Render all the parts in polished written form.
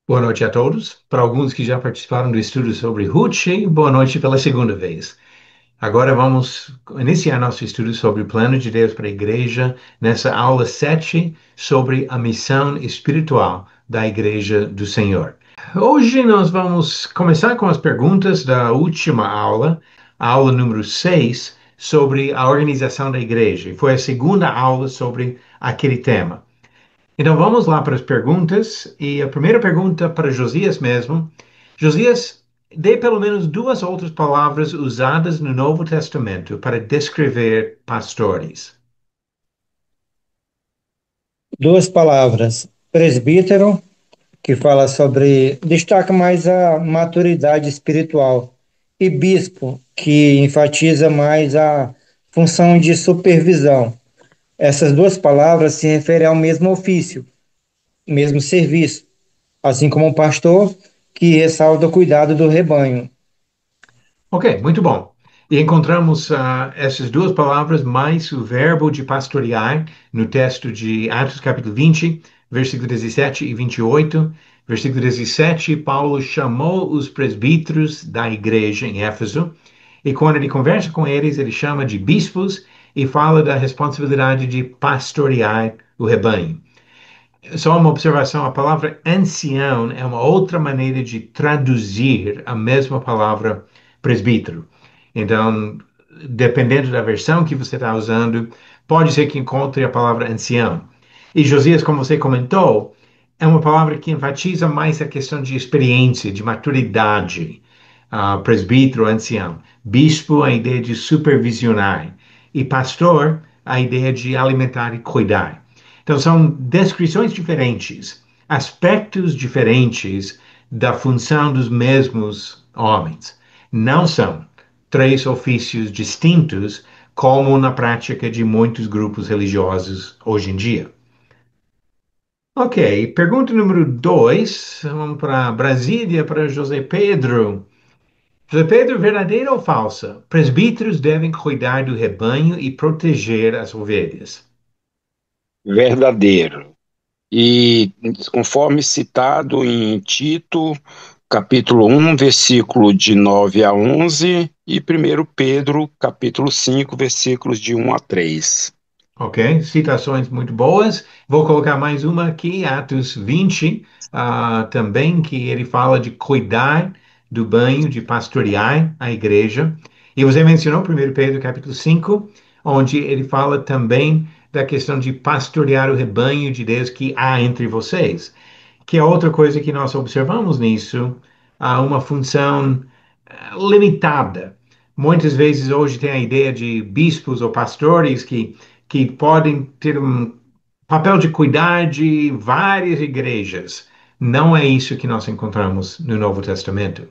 Boa noite a todos. Para alguns que já participaram do estudo sobre Ruth, boa noite pela segunda vez. Agora vamos iniciar nosso estudo sobre o plano de Deus para a igreja, nessa aula 7 sobre a missão espiritual da Igreja do Senhor. Hoje nós vamos começar com as perguntas da última aula, a aula número 6 sobre a organização da igreja. E foi a segunda aula sobre aquele tema. Então vamos lá para as perguntas. E a primeira pergunta para Josias mesmo. Josias, dê pelo menos duas outras palavras usadas no Novo Testamento para descrever pastores. Duas palavras. Presbítero, que fala sobre, destaca mais a maturidade espiritual, e bispo, que enfatiza mais a função de supervisão. Essas duas palavras se referem ao mesmo ofício, mesmo serviço, assim como o pastor, que ressalta o cuidado do rebanho. Ok, muito bom. E encontramos essas duas palavras mais o verbo de pastorear no texto de Atos capítulo 20, versículo 17 e 28. Versículo 17, Paulo chamou os presbíteros da igreja em Éfeso e quando ele conversa com eles, ele chama de bispos e fala da responsabilidade de pastorear o rebanho. Só uma observação, a palavra ancião é uma outra maneira de traduzir a mesma palavra presbítero. Então, dependendo da versão que você está usando, pode ser que encontre a palavra ancião. E Josias, como você comentou, é uma palavra que enfatiza mais a questão de experiência, de maturidade. Presbítero, ancião. Bispo, a ideia de supervisionar. E pastor, a ideia de alimentar e cuidar. Então, são descrições diferentes, aspectos diferentes da função dos mesmos homens. Não são três ofícios distintos, como na prática de muitos grupos religiosos hoje em dia. Ok, pergunta número 2. Vamos para Brasília, para José Pedro. José Pedro, verdadeira ou falsa? Presbíteros devem cuidar do rebanho e proteger as ovelhas. Verdadeiro. E conforme citado em Tito, capítulo 1, versículo de 9 a 11, e 1 Pedro, capítulo 5, versículos de 1 a 3. Ok, citações muito boas. Vou colocar mais uma aqui, Atos 20, também, que ele fala de cuidar do banho, de pastorear a igreja. E você mencionou 1 Pedro capítulo 5, onde ele fala também da questão de pastorear o rebanho de Deus que há entre vocês, que é outra coisa que nós observamos nisso, há uma função limitada. Muitas vezes hoje tem a ideia de bispos ou pastores que podem ter um papel de cuidar de várias igrejas. Não é isso que nós encontramos no Novo Testamento.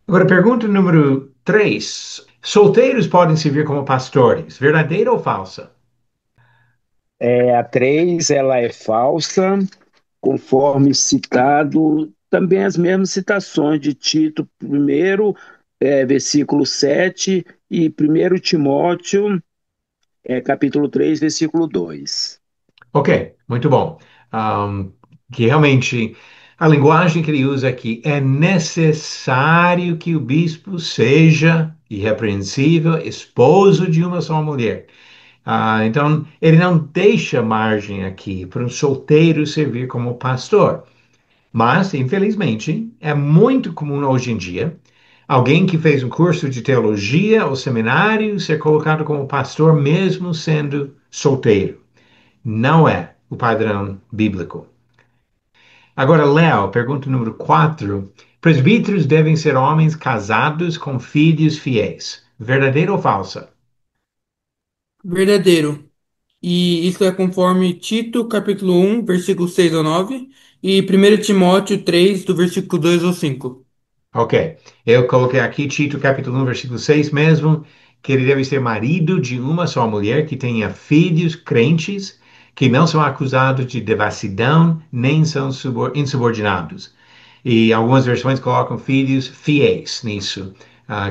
Agora, pergunta número 3. Solteiros podem servir como pastores, verdadeira ou falsa? A 3, ela é falsa, conforme citado, também as mesmas citações de Tito primeiro, versículo 7, e 1 Timóteo, capítulo 3, versículo 2. Ok, muito bom. Ahm, que realmente a linguagem que ele usa aqui é necessário que o bispo seja irrepreensível, esposo de uma só mulher. Então, ele não deixa margem aqui para um solteiro servir como pastor. Mas, infelizmente, é muito comum hoje em dia alguém que fez um curso de teologia ou seminário ser colocado como pastor mesmo sendo solteiro. Não é o padrão bíblico. Agora, Léo, pergunta número 4. Presbíteros devem ser homens casados com filhos fiéis. Verdadeira ou falsa? Verdadeiro. E isso é conforme Tito, capítulo 1, versículo 6 ao 9, e 1 Timóteo 3, do versículo 2 ao 5. Ok. Eu coloquei aqui Tito capítulo 1, versículo 6 mesmo, que ele deve ser marido de uma só mulher que tenha filhos crentes, que não são acusados de devassidão, nem são insubordinados. E algumas versões colocam filhos fiéis nisso,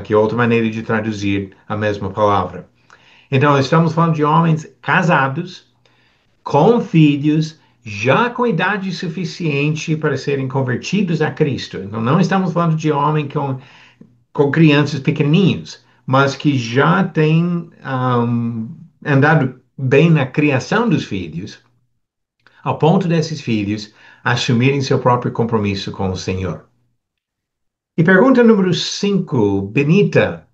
que é outra maneira de traduzir a mesma palavra. Então, estamos falando de homens casados, com filhos, já com idade suficiente para serem convertidos a Cristo. Então, não estamos falando de homem com crianças pequenininhos, mas que já têm andado bem na criação dos filhos, ao ponto desses filhos assumirem seu próprio compromisso com o Senhor. E pergunta número 5, Benita.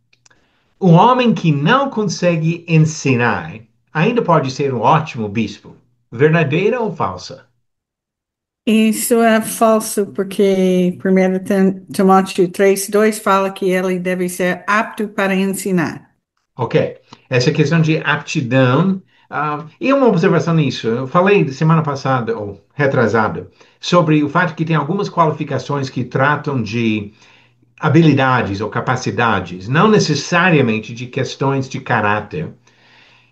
Um homem que não consegue ensinar ainda pode ser um ótimo bispo. Verdadeira ou falsa? Isso é falso, porque 1 Timóteo 3:2 fala que ele deve ser apto para ensinar. Ok. Essa questão de aptidão, e uma observação nisso. Eu falei semana passada, ou retrasada, sobre o fato que tem algumas qualificações que tratam de habilidades ou capacidades, não necessariamente de questões de caráter.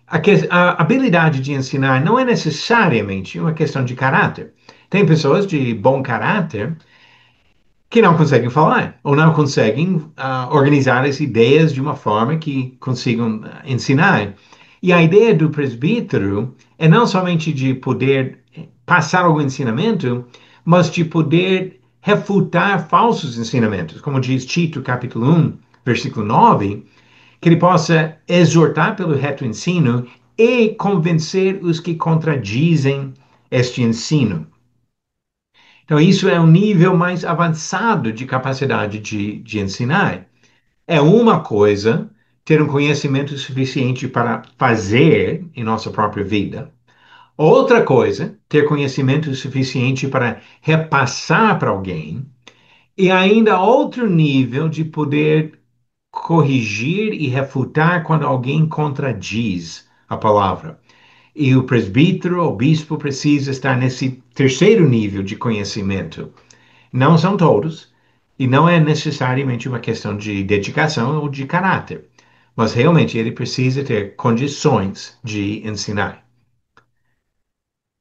A habilidade de ensinar não é necessariamente uma questão de caráter. Tem pessoas de bom caráter que não conseguem falar ou não conseguem organizar as ideias de uma forma que consigam ensinar. E a ideia do presbítero é não somente de poder passar algum ensinamento, mas de poder refutar falsos ensinamentos, como diz Tito, capítulo 1, versículo 9, que ele possa exortar pelo reto ensino e convencer os que contradizem este ensino. Então, isso é um nível mais avançado de capacidade de ensinar. É uma coisa ter um conhecimento suficiente para fazer em nossa própria vida. Outra coisa, ter conhecimento suficiente para repassar para alguém. E ainda outro nível de poder corrigir e refutar quando alguém contradiz a palavra. E o presbítero ou bispo precisa estar nesse terceiro nível de conhecimento. Não são todos, e não é necessariamente uma questão de dedicação ou de caráter, mas realmente ele precisa ter condições de ensinar.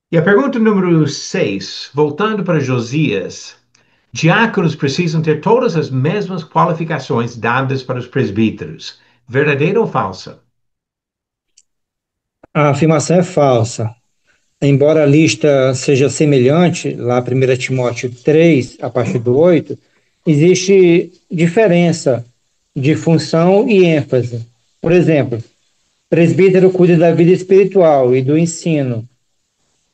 E a pergunta número 6, voltando para Josias, diáconos precisam ter todas as mesmas qualificações dadas para os presbíteros. Verdadeira ou falsa? A afirmação é falsa. Embora a lista seja semelhante, lá 1 Timóteo 3, a partir do 8, existe diferença de função e ênfase. Por exemplo, presbítero cuida da vida espiritual e do ensino.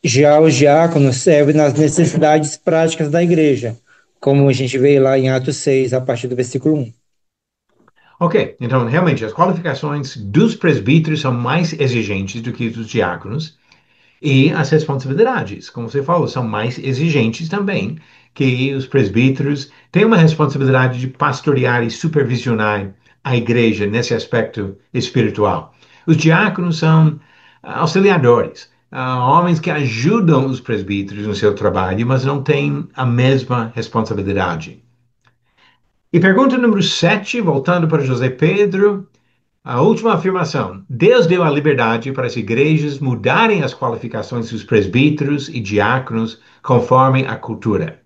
Já os diáconos servem nas necessidades práticas da igreja, como a gente vê lá em Atos 6, a partir do versículo 1. Ok, então realmente as qualificações dos presbíteros são mais exigentes do que dos diáconos e as responsabilidades, como você falou, são mais exigentes também, que os presbíteros têm uma responsabilidade de pastorear e supervisionar a igreja nesse aspecto espiritual. Os diáconos são auxiliadores, homens que ajudam os presbíteros no seu trabalho, mas não têm a mesma responsabilidade. E pergunta número 7, voltando para José Pedro, a última afirmação. Deus deu a liberdade para as igrejas mudarem as qualificações dos presbíteros e diáconos conforme a cultura.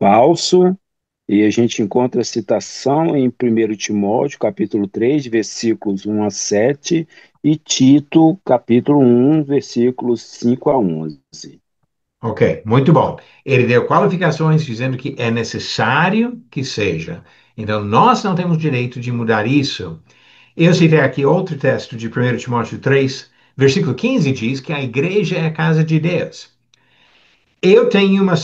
Falso, e a gente encontra a citação em 1 Timóteo, capítulo 3, versículos 1 a 7, e Tito, capítulo 1, versículos 5 a 11. Ok, muito bom. Ele deu qualificações dizendo que é necessário que seja. Então, nós não temos direito de mudar isso. Eu citei aqui outro texto de 1 Timóteo 3, versículo 15, diz que a igreja é a casa de Deus. Eu tenho um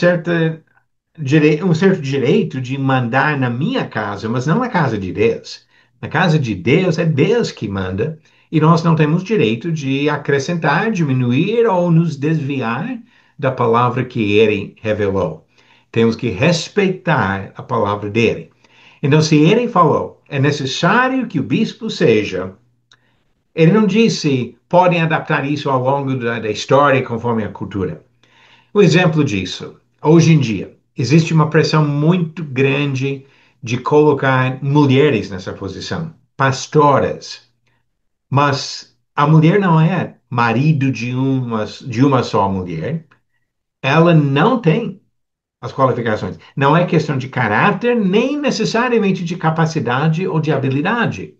certo direito de mandar na minha casa, mas não na casa de Deus. Na casa de Deus é Deus que manda, e nós não temos direito de acrescentar, diminuir ou nos desviar da palavra que ele revelou. Temos que respeitar a palavra dele. Então, se ele falou, é necessário que o bispo seja, ele não disse, podem adaptar isso ao longo da história conforme a cultura. O exemplo disso, hoje em dia, existe uma pressão muito grande de colocar mulheres nessa posição, pastoras. Mas a mulher não é marido de uma só mulher. Ela não tem as qualificações. Não é questão de caráter, nem necessariamente de capacidade ou de habilidade.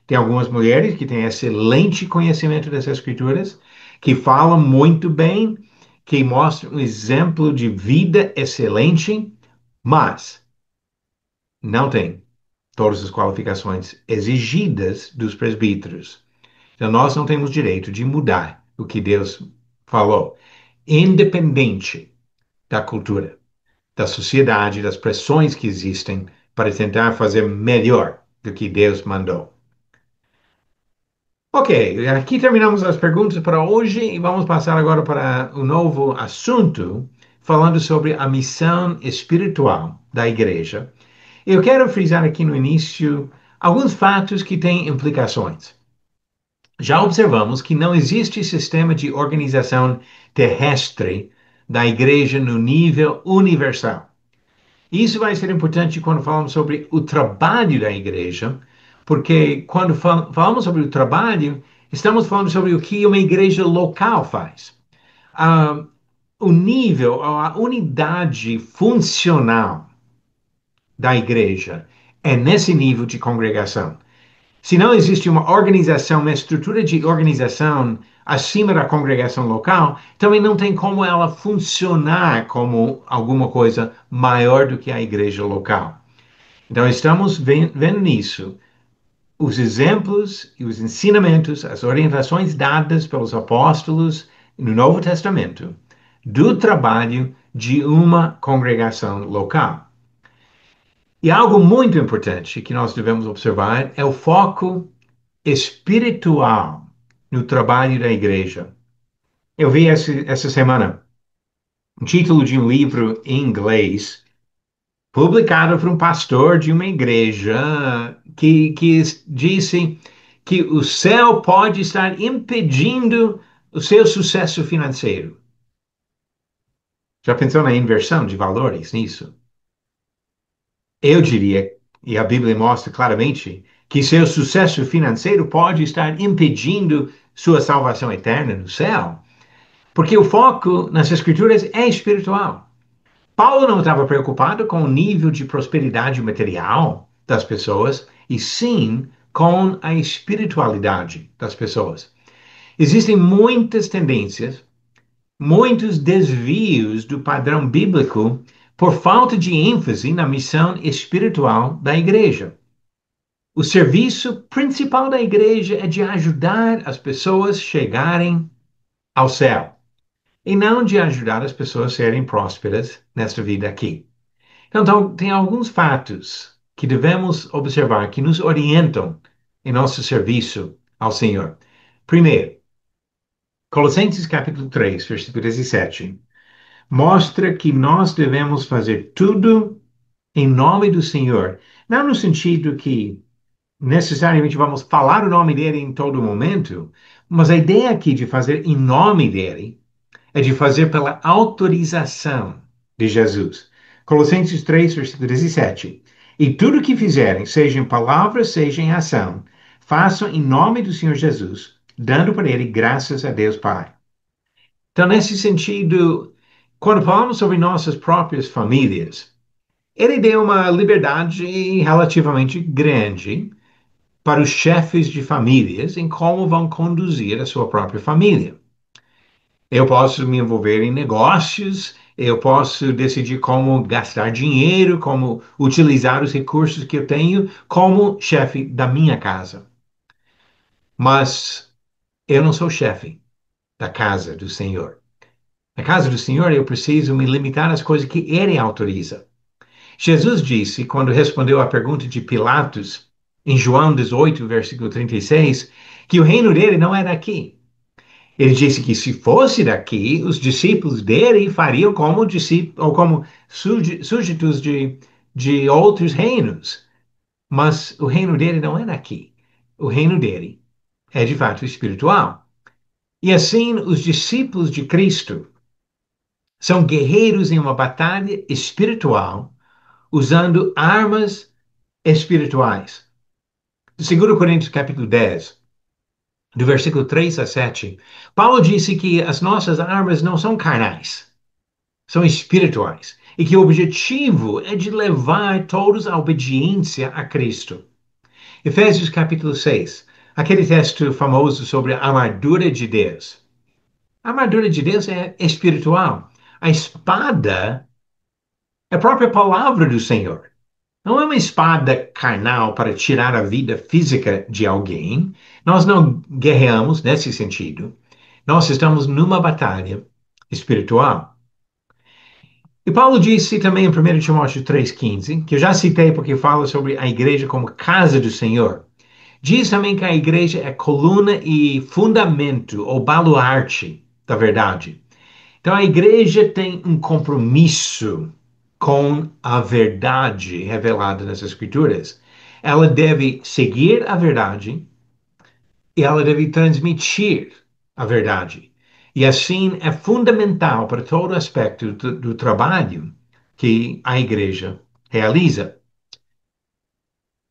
Tem algumas mulheres que têm excelente conhecimento das escrituras, que falam muito bem, que mostram um exemplo de vida excelente, mas não tem todas as qualificações exigidas dos presbíteros. Então, nós não temos direito de mudar o que Deus falou, independente da cultura, da sociedade, das pressões que existem para tentar fazer melhor do que Deus mandou. Ok, aqui terminamos as perguntas para hoje e vamos passar agora para um novo assunto, falando sobre a missão espiritual da igreja. Eu quero frisar aqui no início alguns fatos que têm implicações. Já observamos que não existe sistema de organização terrestre da igreja no nível universal. Isso vai ser importante quando falamos sobre o trabalho da igreja, porque quando falamos sobre o trabalho, estamos falando sobre o que uma igreja local faz. Ah, o nível, a unidade funcional da igreja é nesse nível de congregação. Se não existe uma organização, uma estrutura de organização acima da congregação local, também não tem como ela funcionar como alguma coisa maior do que a igreja local. Então, estamos vendo nisso os exemplos e os ensinamentos, as orientações dadas pelos apóstolos no Novo Testamento do trabalho de uma congregação local. E algo muito importante que nós devemos observar é o foco espiritual no trabalho da igreja. Eu vi essa semana um título de um livro em inglês publicado por um pastor de uma igreja que disse que o céu pode estar impedindo o seu sucesso financeiro. Já pensou na inversão de valores nisso? Eu diria, e a Bíblia mostra claramente, que seu sucesso financeiro pode estar impedindo sua salvação eterna no céu, porque o foco nas Escrituras é espiritual. Paulo não estava preocupado com o nível de prosperidade material das pessoas, e sim com a espiritualidade das pessoas. Existem muitas tendências, muitos desvios do padrão bíblico por falta de ênfase na missão espiritual da igreja. O serviço principal da igreja é de ajudar as pessoas a chegarem ao céu e não de ajudar as pessoas a serem prósperas nesta vida aqui. Então, tem alguns fatos que devemos observar que nos orientam em nosso serviço ao Senhor. Primeiro, Colossenses capítulo 3, versículo 17, mostra que nós devemos fazer tudo em nome do Senhor. Não no sentido que necessariamente vamos falar o nome dele em todo momento, mas a ideia aqui de fazer em nome dele é de fazer pela autorização de Jesus. Colossenses 3, versículo 17. E tudo que fizerem, seja em palavra, seja em ação, façam em nome do Senhor Jesus, dando para ele graças a Deus Pai. Então, nesse sentido, quando falamos sobre nossas próprias famílias, ele deu uma liberdade relativamente grande para os chefes de famílias em como vão conduzir a sua própria família. Eu posso me envolver em negócios, eu posso decidir como gastar dinheiro, como utilizar os recursos que eu tenho como chefe da minha casa. Mas eu não sou chefe da casa do Senhor. Na casa do Senhor, eu preciso me limitar às coisas que Ele autoriza. Jesus disse, quando respondeu à pergunta de Pilatos, em João 18, versículo 36, que o reino dele não era aqui. Ele disse que se fosse daqui, os discípulos dele fariam como discípulos ou como súditos de outros reinos. Mas o reino dele não é daqui. O reino dele é de fato espiritual. E assim, os discípulos de Cristo são guerreiros em uma batalha espiritual, usando armas espirituais. 2 Coríntios capítulo 10, do versículo 3 a 7, Paulo disse que as nossas armas não são carnais, são espirituais, e que o objetivo é de levar todos à obediência a Cristo. Efésios capítulo 6, aquele texto famoso sobre a armadura de Deus. A armadura de Deus é espiritual. A espada é a própria palavra do Senhor. Não é uma espada carnal para tirar a vida física de alguém. Nós não guerreamos nesse sentido. Nós estamos numa batalha espiritual. E Paulo disse também em 1 Timóteo 3,15, que eu já citei porque fala sobre a igreja como casa do Senhor. Diz também que a igreja é coluna e fundamento ou baluarte da verdade. Então a igreja tem um compromisso com a verdade revelada nas Escrituras. Ela deve seguir a verdade e ela deve transmitir a verdade. E assim é fundamental para todo aspecto do trabalho que a igreja realiza.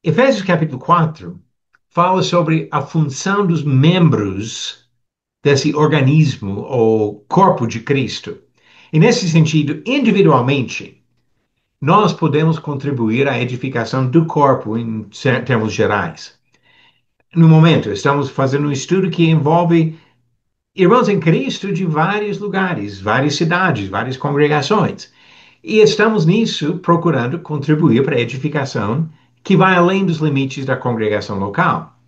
Efésios capítulo 4 fala sobre a função dos membros desse organismo ou corpo de Cristo. E nesse sentido, individualmente, nós podemos contribuir à edificação do corpo em termos gerais. No momento, estamos fazendo um estudo que envolve irmãos em Cristo de vários lugares, várias cidades, várias congregações. E estamos nisso procurando contribuir para a edificação que vai além dos limites da congregação local.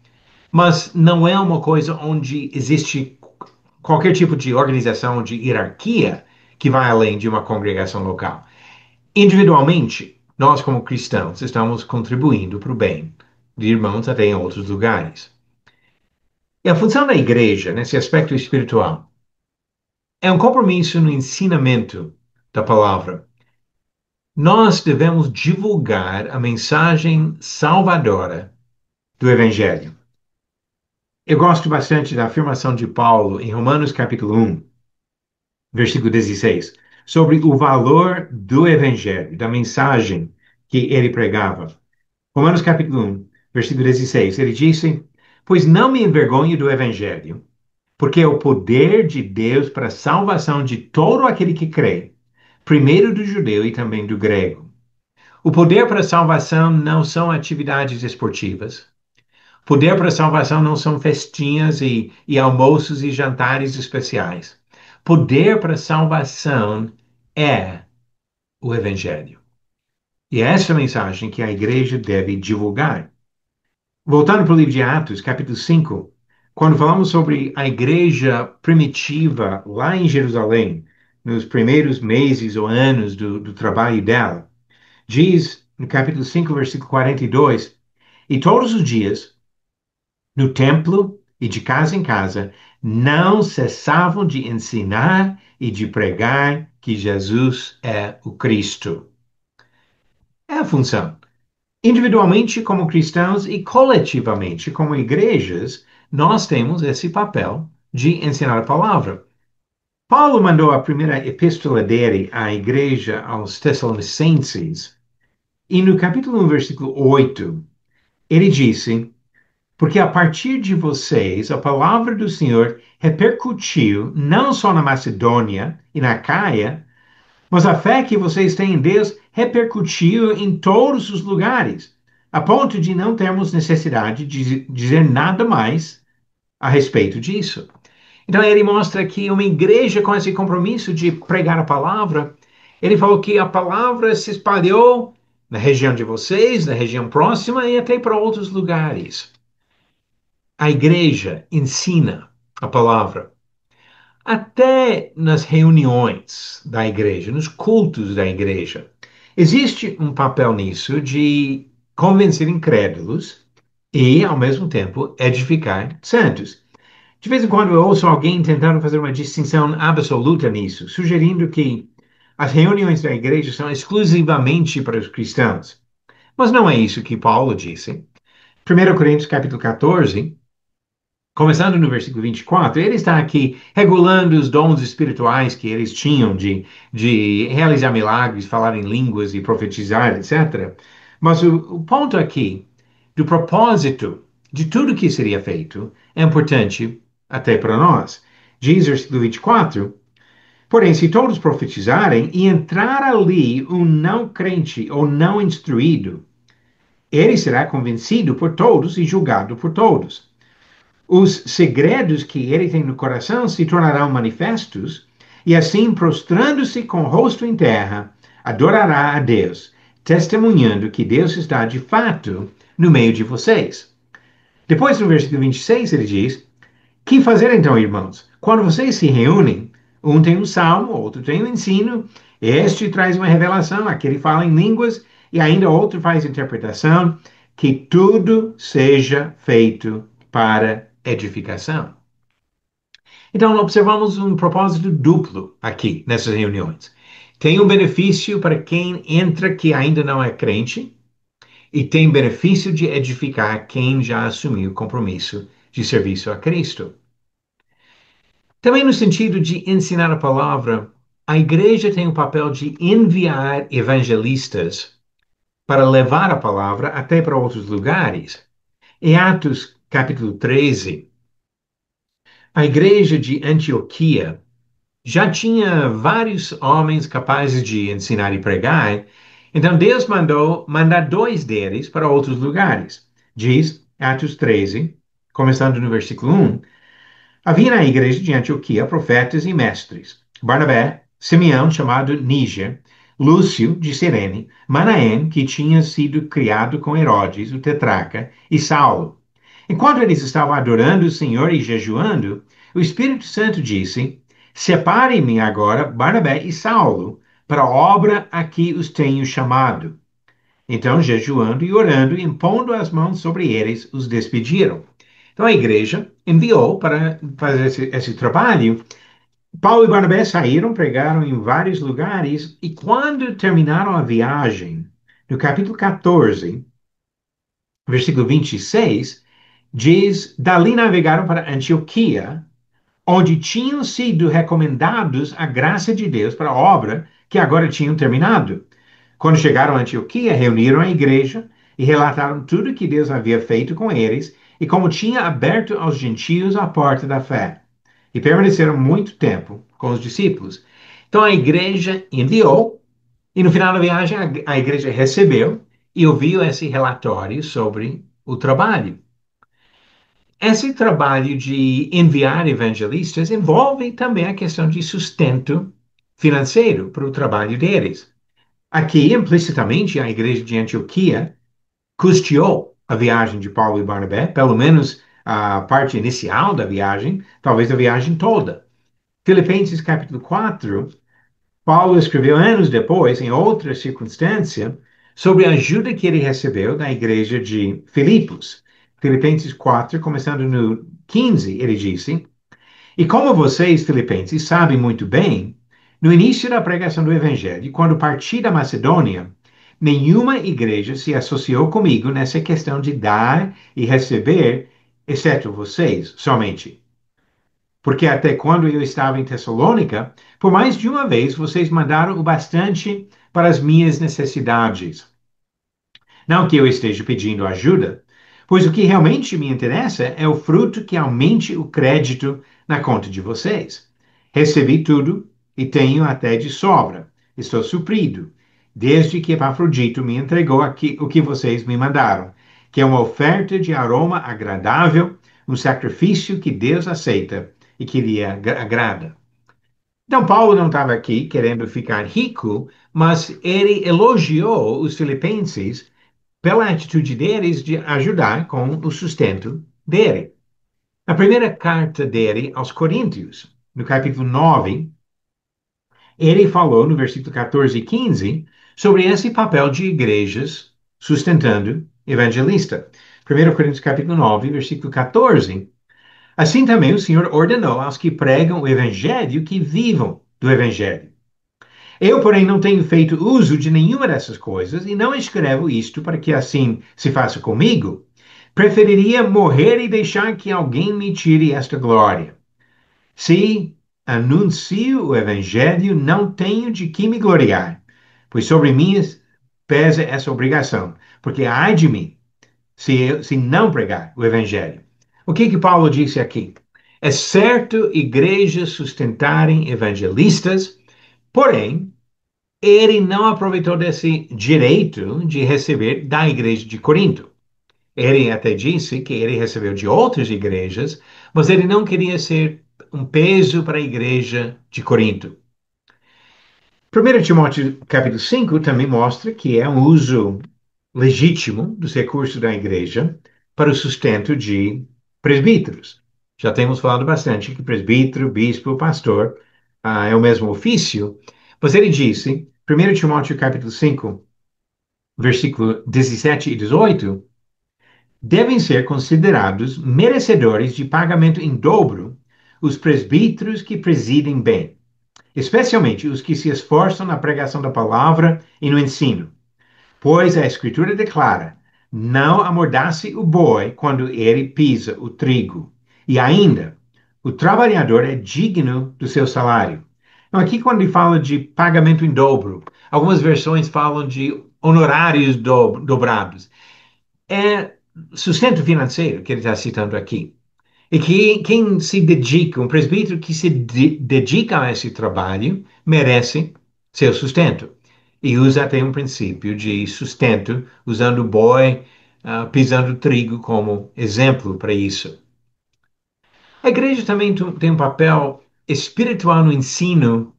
Mas não é uma coisa onde existe qualquer tipo de organização de hierarquia que vai além de uma congregação local. Individualmente, nós como cristãos estamos contribuindo para o bem de irmãos até em outros lugares. E a função da igreja, nesse aspecto espiritual, é um compromisso no ensinamento da palavra. Nós devemos divulgar a mensagem salvadora do Evangelho. Eu gosto bastante da afirmação de Paulo em Romanos capítulo 1, versículo 16, sobre o valor do Evangelho, da mensagem que ele pregava. Romanos capítulo 1, versículo 16, ele disse: Pois não me envergonho do Evangelho, porque é o poder de Deus para a salvação de todo aquele que crê, primeiro do judeu e também do grego. O poder para a salvação não são atividades esportivas. Poder para a salvação não são festinhas e almoços e jantares especiais. Poder para a salvação é o Evangelho. E é essa mensagem que a igreja deve divulgar. Voltando para o livro de Atos, capítulo 5, quando falamos sobre a igreja primitiva lá em Jerusalém, nos primeiros meses ou anos do trabalho dela, diz no capítulo 5, versículo 42, e todos os dias, no templo e de casa em casa, não cessavam de ensinar e de pregar que Jesus é o Cristo. É a função. Individualmente, como cristãos, e coletivamente, como igrejas, nós temos esse papel de ensinar a palavra. Paulo mandou a primeira epístola dele à igreja aos Tessalonicenses, e no capítulo 1, versículo 8, ele disse: Porque a partir de vocês a palavra do Senhor repercutiu não só na Macedônia e na Caia, mas a fé que vocês têm em Deus repercutiu em todos os lugares, a ponto de não termos necessidade de dizer nada mais a respeito disso. Então ele mostra que uma igreja com esse compromisso de pregar a palavra, ele falou que a palavra se espalhou na região de vocês, na região próxima e até para outros lugares. A igreja ensina a palavra. Até nas reuniões da igreja, nos cultos da igreja, existe um papel nisso de convencer incrédulos e, ao mesmo tempo, edificar santos. De vez em quando eu ouço alguém tentando fazer uma distinção absoluta nisso, sugerindo que as reuniões da igreja são exclusivamente para os cristãos. Mas não é isso que Paulo disse. 1 Coríntios capítulo 14, começando no versículo 24, ele está aqui regulando os dons espirituais que eles tinham de realizar milagres, falar em línguas e profetizar, etc. Mas o ponto aqui, do propósito de tudo que seria feito, é importante até para nós. Diz o versículo 24, porém, se todos profetizarem e entrar ali um não crente ou não instruído, ele será convencido por todos e julgado por todos. os segredos que ele tem no coração se tornarão manifestos, e assim, prostrando-se com o rosto em terra, adorará a Deus, testemunhando que Deus está de fato no meio de vocês. Depois, no versículo 26, ele diz: que fazer então, irmãos? Quando vocês se reúnem, um tem um salmo, outro tem um ensino, este traz uma revelação, aquele fala em línguas, e ainda outro faz interpretação, que tudo seja feito para edificação. Então, observamos um propósito duplo aqui nessas reuniões. Tem um benefício para quem entra que ainda não é crente, e tem benefício de edificar quem já assumiu o compromisso de serviço a Cristo. Também no sentido de ensinar a palavra, a igreja tem o papel de enviar evangelistas para levar a palavra até para outros lugares. Em Atos capítulo 13, a igreja de Antioquia já tinha vários homens capazes de ensinar e pregar, então Deus mandou mandar dois deles para outros lugares. Diz Atos 13, começando no versículo 1. Havia na igreja de Antioquia profetas e mestres: Barnabé, Simeão, chamado Níger, Lúcio, de Cirene, Manaém, que tinha sido criado com Herodes, o tetrarca, e Saulo. Enquanto eles estavam adorando o Senhor e jejuando, o Espírito Santo disse: Separem-me agora Barnabé e Saulo para a obra a que os tenho chamado. Então, jejuando e orando, e impondo as mãos sobre eles, os despediram. Então a igreja enviou para fazer esse trabalho. Paulo e Barnabé saíram, pregaram em vários lugares, e quando terminaram a viagem, no capítulo 14, versículo 26, diz: dali navegaram para Antioquia, onde tinham sido recomendados a graça de Deus para a obra que agora tinham terminado. Quando chegaram a Antioquia, reuniram a igreja e relataram tudo que Deus havia feito com eles e como tinha aberto aos gentios a porta da fé. E permaneceram muito tempo com os discípulos. Então a igreja enviou, e no final da viagem a igreja recebeu e ouviu esse relatório sobre o trabalho. Esse trabalho de enviar evangelistas envolve também a questão de sustento financeiro para o trabalho deles. Aqui, implicitamente, a igreja de Antioquia custeou a viagem de Paulo e Barnabé, pelo menos a parte inicial da viagem, talvez a viagem toda. Filipenses capítulo 4, Paulo escreveu anos depois, em outra circunstância, sobre a ajuda que ele recebeu da igreja de Filipos. Filipenses 4, começando no 15, ele disse: e como vocês, filipenses, sabem muito bem, no início da pregação do Evangelho, quando parti da Macedônia, nenhuma igreja se associou comigo nessa questão de dar e receber, exceto vocês, somente. Porque até quando eu estava em Tessalônica, por mais de uma vez vocês mandaram o bastante para as minhas necessidades. Não que eu esteja pedindo ajuda, pois o que realmente me interessa é o fruto que aumente o crédito na conta de vocês. Recebi tudo e tenho até de sobra. Estou suprido, desde que Epafrodito me entregou aqui o que vocês me mandaram, que é uma oferta de aroma agradável, um sacrifício que Deus aceita e que lhe agrada. Então, Paulo não estava aqui querendo ficar rico, mas ele elogiou os filipenses pela atitude deles de ajudar com o sustento dele. Na primeira carta dele aos Coríntios, no capítulo 9, ele falou no versículo 14 e 15 sobre esse papel de igrejas sustentando evangelista. 1 Coríntios capítulo 9, versículo 14. Assim também o Senhor ordenou aos que pregam o evangelho que vivam do evangelho. Eu, porém, não tenho feito uso de nenhuma dessas coisas e não escrevo isto para que assim se faça comigo. Preferiria morrer e deixar que alguém me tire esta glória. Se anuncio o evangelho, não tenho de que me gloriar, pois sobre mim pesa essa obrigação, porque ai de mim se não pregar o evangelho. O que Paulo disse aqui? É certo igrejas sustentarem evangelistas, porém, ele não aproveitou desse direito de receber da igreja de Corinto. Ele até disse que ele recebeu de outras igrejas, mas ele não queria ser um peso para a igreja de Corinto. 1 Timóteo capítulo 5 também mostra que é um uso legítimo dos recursos da igreja para o sustento de presbíteros. Já temos falado bastante que presbítero, bispo, pastor é o mesmo ofício, mas ele disse, 1 Timóteo capítulo 5, versículo 17 e 18, devem ser considerados merecedores de pagamento em dobro os presbíteros que presidem bem, especialmente os que se esforçam na pregação da palavra e no ensino. Pois a Escritura declara: não amordace o boi quando ele pisa o trigo. E ainda, o trabalhador é digno do seu salário. Então, aqui, quando ele fala de pagamento em dobro, algumas versões falam de honorários dobrados. É sustento financeiro que ele está citando aqui. E que quem se dedica, um presbítero que se dedica a esse trabalho, merece seu sustento. E usa até um princípio de sustento, usando o boi, pisando trigo como exemplo para isso. A igreja também tem um papel espiritual no ensino,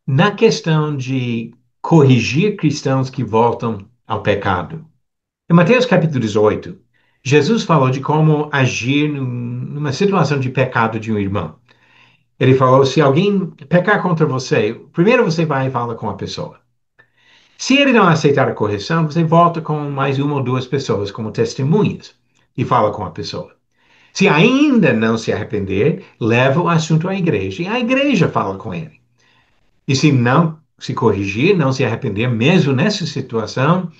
na questão de corrigir cristãos que voltam ao pecado. Em Mateus capítulo 18, Jesus falou de como agir numa situação de pecado de um irmão. Ele falou: se alguém pecar contra você, primeiro você vai e fala com a pessoa. Se ele não aceitar a correção, você volta com mais uma ou duas pessoas como testemunhas e fala com a pessoa. Se ainda não se arrepender, leva o assunto à igreja e a igreja fala com ele. E se não se corrigir, não se arrepender, mesmo nessa situação,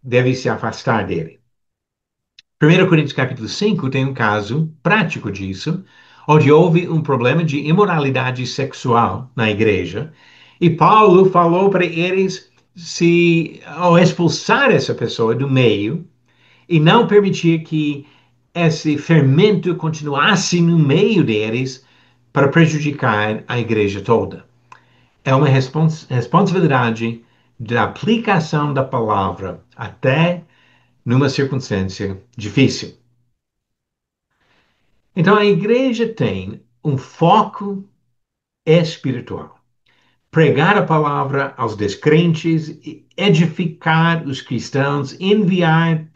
deve se afastar dele. 1 Coríntios capítulo 5 tem um caso prático disso, onde houve um problema de imoralidade sexual na igreja, e Paulo falou para eles se ao expulsar essa pessoa do meio e não permitir que esse fermento continuasse no meio deles para prejudicar a igreja toda. É uma responsabilidade da aplicação da palavra até numa circunstância difícil. Então a igreja tem um foco espiritual. Pregar a palavra aos descrentes, edificar os cristãos, enviar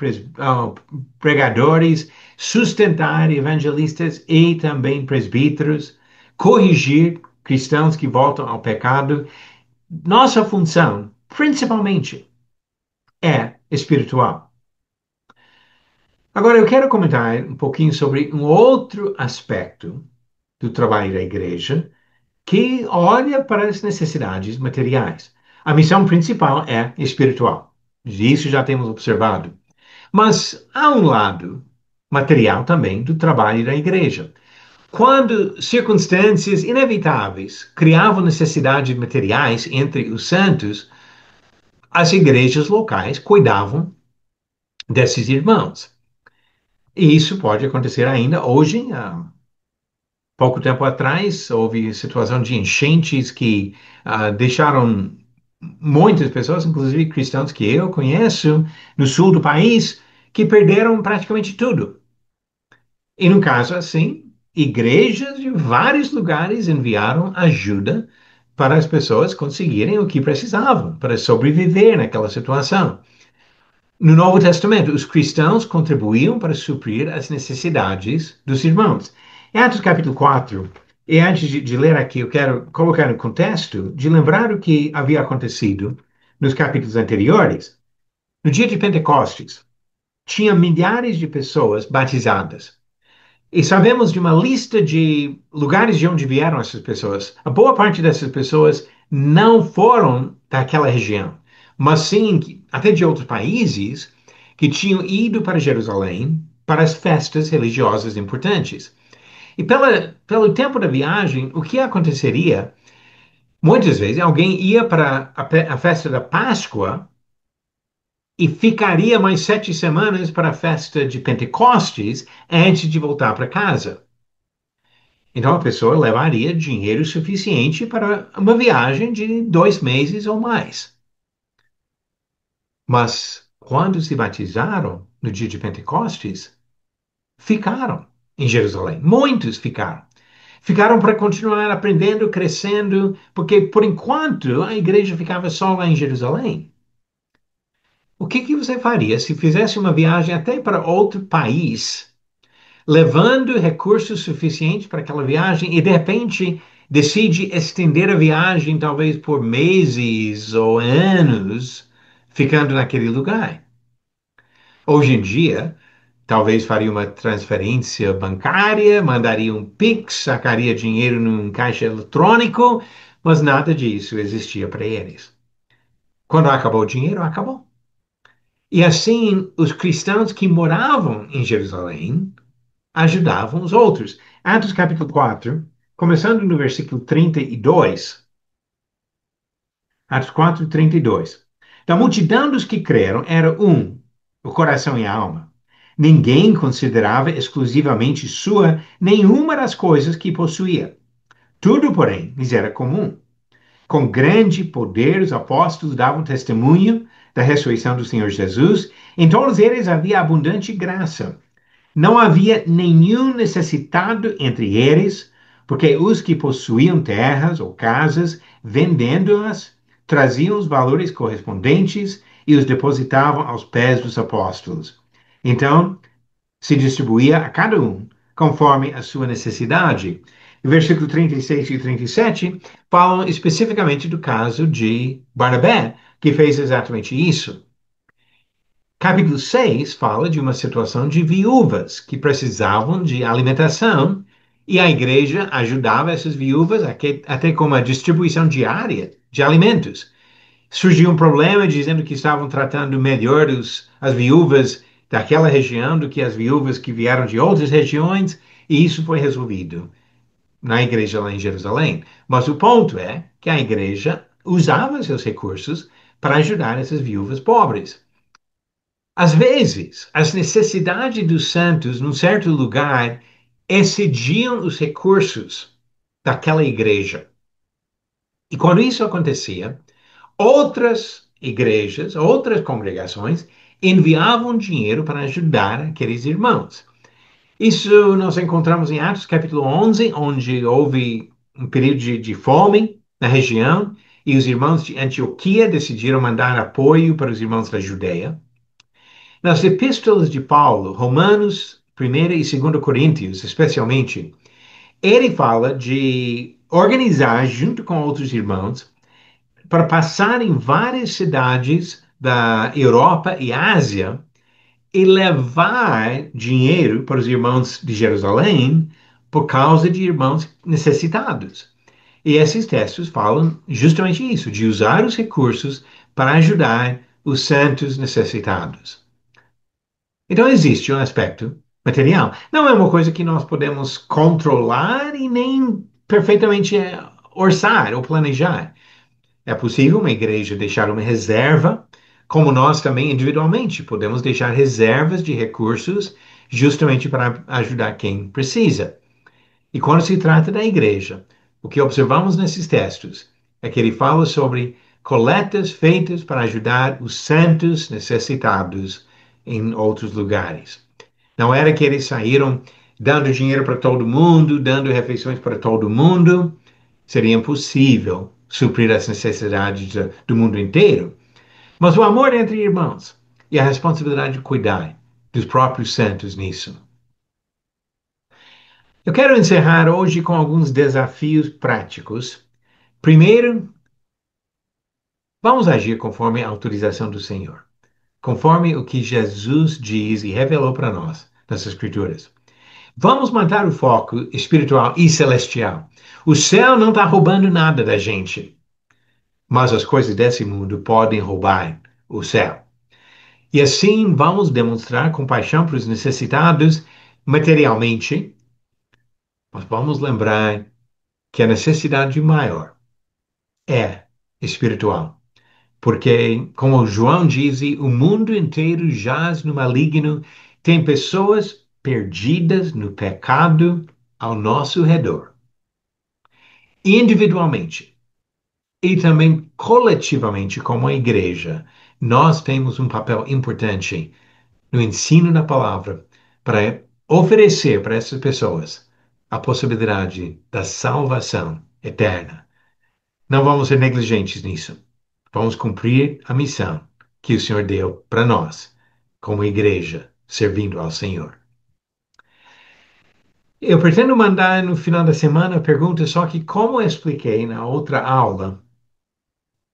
pregadores, sustentar evangelistas e também presbíteros, corrigir cristãos que voltam ao pecado. Nossa função, principalmente, é espiritual. Agora eu quero comentar um pouquinho sobre um outro aspecto do trabalho da igreja que olha para as necessidades materiais. A missão principal é espiritual. Isso já temos observado. Mas há um lado material também do trabalho da igreja. Quando circunstâncias inevitáveis criavam necessidades materiais entre os santos, as igrejas locais cuidavam desses irmãos. E isso pode acontecer ainda hoje. Pouco tempo atrás, houve situação de enchentes que deixaram muitas pessoas, inclusive cristãos que eu conheço, no sul do país, que perderam praticamente tudo. E no caso assim, igrejas de vários lugares enviaram ajuda para as pessoas conseguirem o que precisavam para sobreviver naquela situação. No Novo Testamento, os cristãos contribuíam para suprir as necessidades dos irmãos. Em Atos capítulo 4, e antes de ler aqui, eu quero colocar no contexto de lembrar o que havia acontecido nos capítulos anteriores. No dia de Pentecostes, tinha milhares de pessoas batizadas. E sabemos de uma lista de lugares de onde vieram essas pessoas. A boa parte dessas pessoas não foram daquela região, mas sim até de outros países que tinham ido para Jerusalém para as festas religiosas importantes. E pelo tempo da viagem, o que aconteceria? Muitas vezes alguém ia para a festa da Páscoa e ficaria mais 7 semanas para a festa de Pentecostes antes de voltar para casa. Então a pessoa levaria dinheiro suficiente para uma viagem de 2 meses ou mais. Mas quando se batizaram no dia de Pentecostes, ficaram em Jerusalém. Muitos ficaram. Ficaram para continuar aprendendo, crescendo, porque por enquanto a igreja ficava só lá em Jerusalém. O que que você faria se fizesse uma viagem até para outro país, levando recursos suficientes para aquela viagem e de repente decide estender a viagem talvez por meses ou anos, ficando naquele lugar? Hoje em dia, talvez faria uma transferência bancária, mandaria um Pix, sacaria dinheiro num caixa eletrônico, mas nada disso existia para eles. Quando acabou o dinheiro, acabou. E assim, os cristãos que moravam em Jerusalém ajudavam os outros. Atos capítulo 4, começando no versículo 32. Atos 4, 32. Da multidão dos que creram era um, o coração e a alma. Ninguém considerava exclusivamente sua nenhuma das coisas que possuía. Tudo, porém, lhes era comum. Com grande poder, os apóstolos davam testemunho da ressurreição do Senhor Jesus. Em todos eles havia abundante graça. Não havia nenhum necessitado entre eles, porque os que possuíam terras ou casas, vendendo-as, traziam os valores correspondentes e os depositavam aos pés dos apóstolos. Então, se distribuía a cada um, conforme a sua necessidade. O versículo 36 e 37 falam especificamente do caso de Barnabé, que fez exatamente isso. Capítulo 6 fala de uma situação de viúvas que precisavam de alimentação e a igreja ajudava essas viúvas até com uma distribuição diária de alimentos. Surgiu um problema dizendo que estavam tratando melhor as viúvas daquela região do que as viúvas que vieram de outras regiões, e isso foi resolvido na igreja lá em Jerusalém. Mas o ponto é que a igreja usava seus recursos para ajudar essas viúvas pobres. Às vezes, as necessidades dos santos num certo lugar excediam os recursos daquela igreja. E quando isso acontecia, outras igrejas, outras congregações enviavam dinheiro para ajudar aqueles irmãos. Isso nós encontramos em Atos capítulo 11, onde houve um período de fome na região e os irmãos de Antioquia decidiram mandar apoio para os irmãos da Judeia. Nas epístolas de Paulo, Romanos, 1ª e 2ª Coríntios, especialmente, ele fala de organizar, junto com outros irmãos, para passar em várias cidades da Europa e Ásia e levar dinheiro para os irmãos de Jerusalém por causa de irmãos necessitados. E esses textos falam justamente isso, de usar os recursos para ajudar os santos necessitados. Então existe um aspecto material. Não é uma coisa que nós podemos controlar e nem perfeitamente orçar ou planejar. É possível uma igreja deixar uma reserva, como nós também individualmente podemos deixar reservas de recursos justamente para ajudar quem precisa. E quando se trata da igreja, o que observamos nesses textos é que ele fala sobre coletas feitas para ajudar os santos necessitados em outros lugares. Não era que eles saíram dando dinheiro para todo mundo, dando refeições para todo mundo. Seria impossível suprir as necessidades do mundo inteiro. Mas o amor entre irmãos e a responsabilidade de cuidar dos próprios santos nisso. Eu quero encerrar hoje com alguns desafios práticos. Primeiro, vamos agir conforme a autorização do Senhor, conforme o que Jesus diz e revelou para nós nas Escrituras. Vamos manter o foco espiritual e celestial. O céu não está roubando nada da gente, mas as coisas desse mundo podem roubar o céu. E assim vamos demonstrar compaixão para os necessitados materialmente, mas vamos lembrar que a necessidade maior é espiritual. Porque, como João diz, o mundo inteiro jaz no maligno, tem pessoas perdidas no pecado ao nosso redor. Individualmente, E também coletivamente, como a igreja, nós temos um papel importante no ensino da palavra para oferecer para essas pessoas a possibilidade da salvação eterna. Não vamos ser negligentes nisso. Vamos cumprir a missão que o Senhor deu para nós, como igreja, servindo ao Senhor. Eu pretendo mandar no final da semana perguntas, só que, como eu expliquei na outra aula,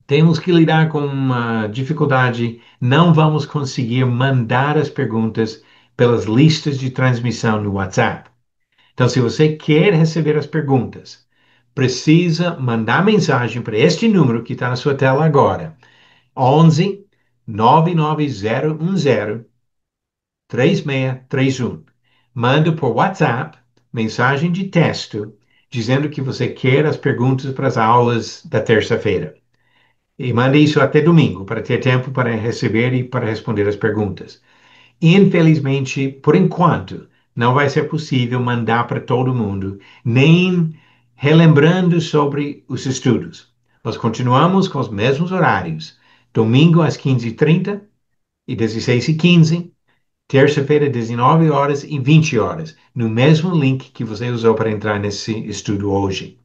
temos que lidar com uma dificuldade. Não vamos conseguir mandar as perguntas pelas listas de transmissão no WhatsApp. Então, se você quer receber as perguntas, precisa mandar mensagem para este número que está na sua tela agora: 11 99010 3631. Manda por WhatsApp mensagem de texto dizendo que você quer as perguntas para as aulas da terça-feira. E mande isso até domingo, para ter tempo para receber e para responder as perguntas. Infelizmente, por enquanto, não vai ser possível mandar para todo mundo, nem relembrando sobre os estudos. Nós continuamos com os mesmos horários. Domingo às 15h30 e 16h15, terça-feira, 19 horas e 20 horas, no mesmo link que você usou para entrar nesse estudo hoje.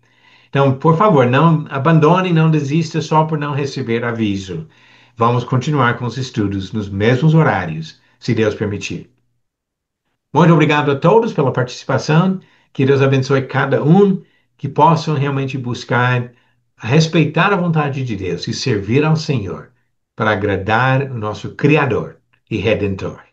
Então, por favor, não abandone, não desista só por não receber aviso. Vamos continuar com os estudos nos mesmos horários, se Deus permitir. Muito obrigado a todos pela participação. Que Deus abençoe cada um, que possam realmente buscar respeitar a vontade de Deus e servir ao Senhor para agradar o nosso Criador e Redentor.